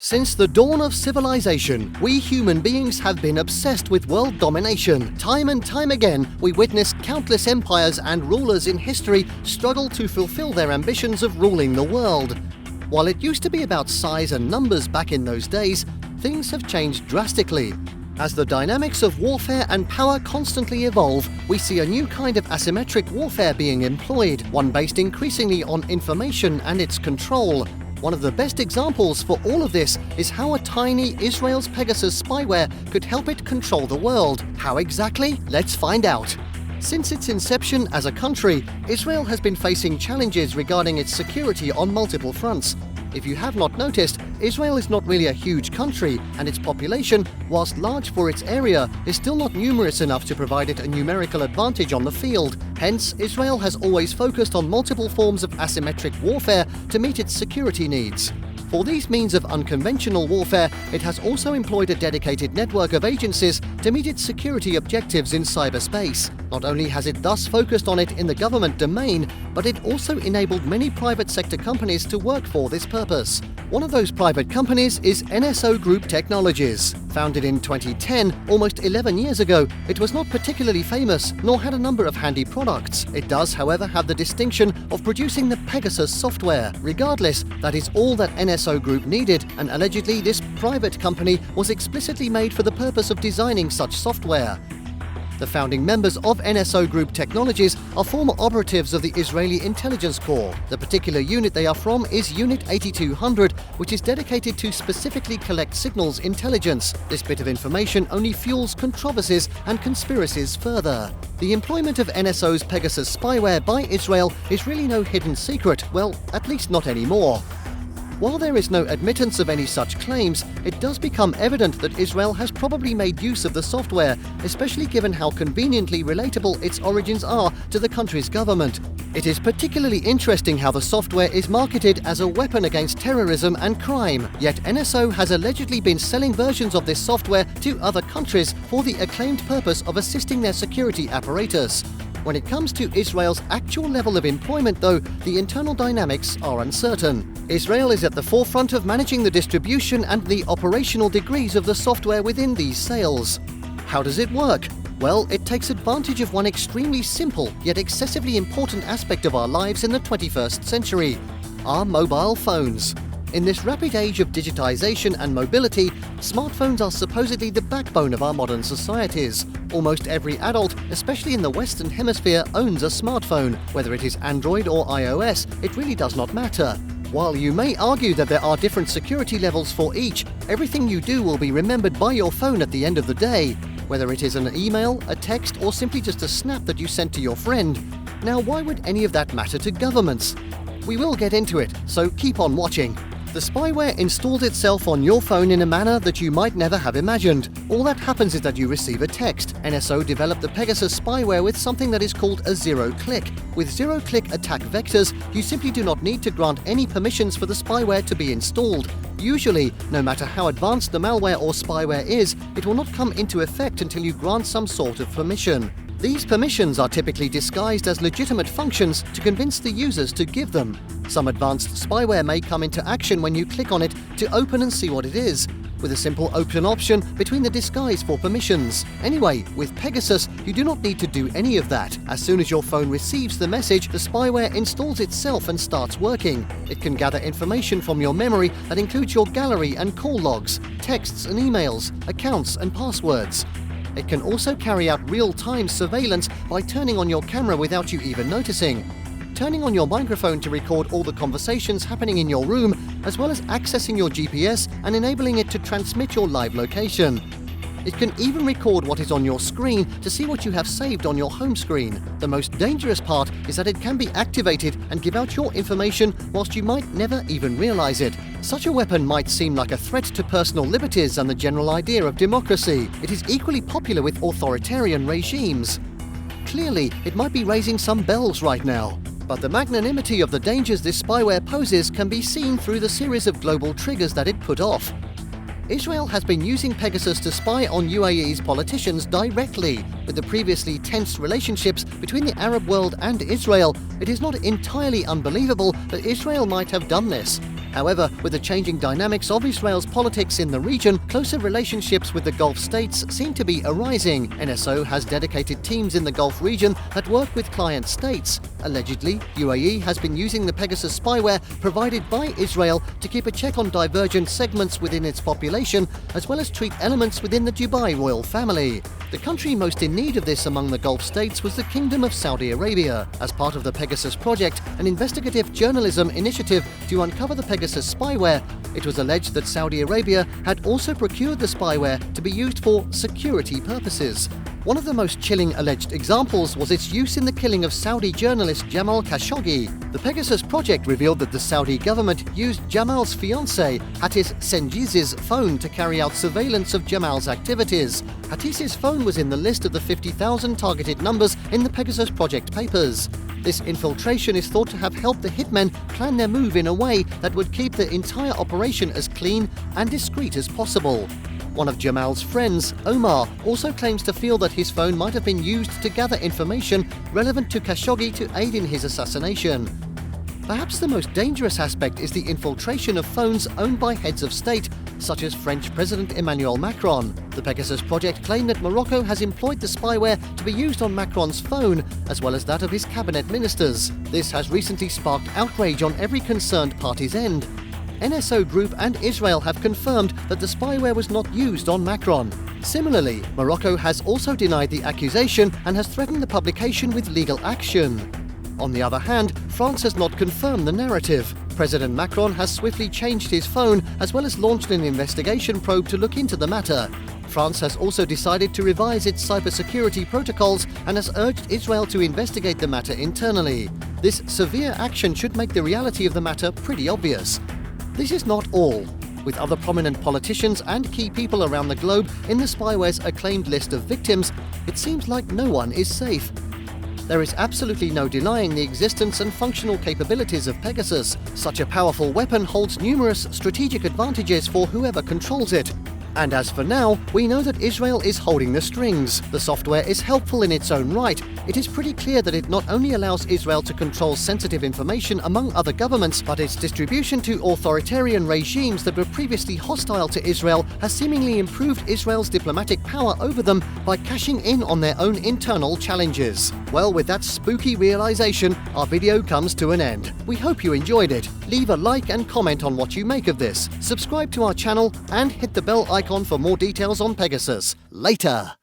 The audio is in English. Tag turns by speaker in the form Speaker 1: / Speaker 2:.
Speaker 1: Since the dawn of civilization, we human beings have been obsessed with world domination. Time and time again, we witness countless empires and rulers in history struggle to fulfill their ambitions of ruling the world. While it used to be about size and numbers back in those days, things have changed drastically. As the dynamics of warfare and power constantly evolve, we see a new kind of asymmetric warfare being employed, one based increasingly on information and its control. One of the best examples for all of this is how a tiny Israel's Pegasus spyware could help it control the world. How exactly? Let's find out. Since its inception as a country, Israel has been facing challenges regarding its security on multiple fronts. If you have not noticed, Israel is not really a huge country, and its population, whilst large for its area, is still not numerous enough to provide it a numerical advantage on the field. Hence, Israel has always focused on multiple forms of asymmetric warfare to meet its security needs. For these means of unconventional warfare, it has also employed a dedicated network of agencies to meet its security objectives in cyberspace. Not only has it thus focused on it in the government domain, but it also enabled many private sector companies to work for this purpose. One of those private companies is NSO Group Technologies. Founded in 2010, almost 11 years ago, it was not particularly famous nor had a number of handy products. It does, however, have the distinction of producing the Pegasus software. Regardless, that is all that NSO Group needed, and allegedly this private company was explicitly made for the purpose of designing such software. The founding members of NSO Group Technologies are former operatives of the Israeli Intelligence Corps. The particular unit they are from is Unit 8200, which is dedicated to specifically collect signals intelligence. This bit of information only fuels controversies and conspiracies further. The employment of NSO's Pegasus spyware by Israel is really no hidden secret, well, at least not anymore. While there is no admittance of any such claims, it does become evident that Israel has probably made use of the software, especially given how conveniently relatable its origins are to the country's government. It is particularly interesting how the software is marketed as a weapon against terrorism and crime, yet NSO has allegedly been selling versions of this software to other countries for the acclaimed purpose of assisting their security apparatus. When it comes to Israel's actual level of employment, though, the internal dynamics are uncertain. Israel is at the forefront of managing the distribution and the operational degrees of the software within these sales. How does it work? Well, it takes advantage of one extremely simple yet excessively important aspect of our lives in the 21st century: our mobile phones. In this rapid age of digitization and mobility, smartphones are supposedly the backbone of our modern societies. Almost every adult, especially in the Western Hemisphere, owns a smartphone. Whether it is Android or iOS, it really does not matter. While you may argue that there are different security levels for each, everything you do will be remembered by your phone at the end of the day, whether it is an email, a text, or simply just a snap that you sent to your friend. Now, why would any of that matter to governments? We will get into it, so keep on watching. The spyware installs itself on your phone in a manner that you might never have imagined. All that happens is that you receive a text. NSO developed the Pegasus spyware with something that is called a zero-click. With zero-click attack vectors, you simply do not need to grant any permissions for the spyware to be installed. Usually, no matter how advanced the malware or spyware is, it will not come into effect until you grant some sort of permission. These permissions are typically disguised as legitimate functions to convince the users to give them. Some advanced spyware may come into action when you click on it to open and see what it is, with a simple open option between the disguise for permissions. Anyway, with Pegasus, you do not need to do any of that. As soon as your phone receives the message, the spyware installs itself and starts working. It can gather information from your memory that includes your gallery and call logs, texts and emails, accounts and passwords. It can also carry out real-time surveillance by turning on your camera without you even noticing, turning on your microphone to record all the conversations happening in your room, as well as accessing your GPS and enabling it to transmit your live location. It can even record what is on your screen to see what you have saved on your home screen. The most dangerous part is that it can be activated and give out your information whilst you might never even realize it. Such a weapon might seem like a threat to personal liberties and the general idea of democracy. It is equally popular with authoritarian regimes. Clearly, it might be raising some bells right now. But the magnanimity of the dangers this spyware poses can be seen through the series of global triggers that it put off. Israel has been using Pegasus to spy on UAE's politicians directly. With the previously tense relationships between the Arab world and Israel, it is not entirely unbelievable that Israel might have done this. However, with the changing dynamics of Israel's politics in the region, closer relationships with the Gulf states seem to be arising. NSO has dedicated teams in the Gulf region that work with client states. Allegedly, UAE has been using the Pegasus spyware provided by Israel to keep a check on divergent segments within its population, as well as treat elements within the Dubai royal family. The country most in need of this among the Gulf states was the Kingdom of Saudi Arabia. As part of the Pegasus project, an investigative journalism initiative to uncover the Pegasus spyware, it was alleged that Saudi Arabia had also procured the spyware to be used for security purposes. One of the most chilling alleged examples was its use in the killing of Saudi journalist Jamal Khashoggi. The Pegasus project revealed that the Saudi government used Jamal's fiancée, Hatis Sengiz's phone to carry out surveillance of Jamal's activities. Hatis's phone was in the list of the 50,000 targeted numbers in the Pegasus project papers. This infiltration is thought to have helped the hitmen plan their move in a way that would keep the entire operation as clean and discreet as possible. One of Jamal's friends, Omar, also claims to feel that his phone might have been used to gather information relevant to Khashoggi to aid in his assassination. Perhaps the most dangerous aspect is the infiltration of phones owned by heads of state, such as French President Emmanuel Macron. The Pegasus project claimed that Morocco has employed the spyware to be used on Macron's phone, as well as that of his cabinet ministers. This has recently sparked outrage on every concerned party's end. NSO Group and Israel have confirmed that the spyware was not used on Macron. Similarly, Morocco has also denied the accusation and has threatened the publication with legal action. On the other hand, France has not confirmed the narrative. President Macron has swiftly changed his phone, as well as launched an investigation probe to look into the matter. France has also decided to revise its cybersecurity protocols and has urged Israel to investigate the matter internally. This severe action should make the reality of the matter pretty obvious. This is not all. With other prominent politicians and key people around the globe in the spyware's acclaimed list of victims, it seems like no one is safe. There is absolutely no denying the existence and functional capabilities of Pegasus. Such a powerful weapon holds numerous strategic advantages for whoever controls it. And as for now, we know that Israel is holding the strings. The software is helpful in its own right. It is pretty clear that it not only allows Israel to control sensitive information among other governments, but its distribution to authoritarian regimes that were previously hostile to Israel has seemingly improved Israel's diplomatic power over them by cashing in on their own internal challenges. Well, with that spooky realization, our video comes to an end. We hope you enjoyed it. Leave a like and comment on what you make of this. Subscribe to our channel and hit the bell icon for more details on Pegasus. Later!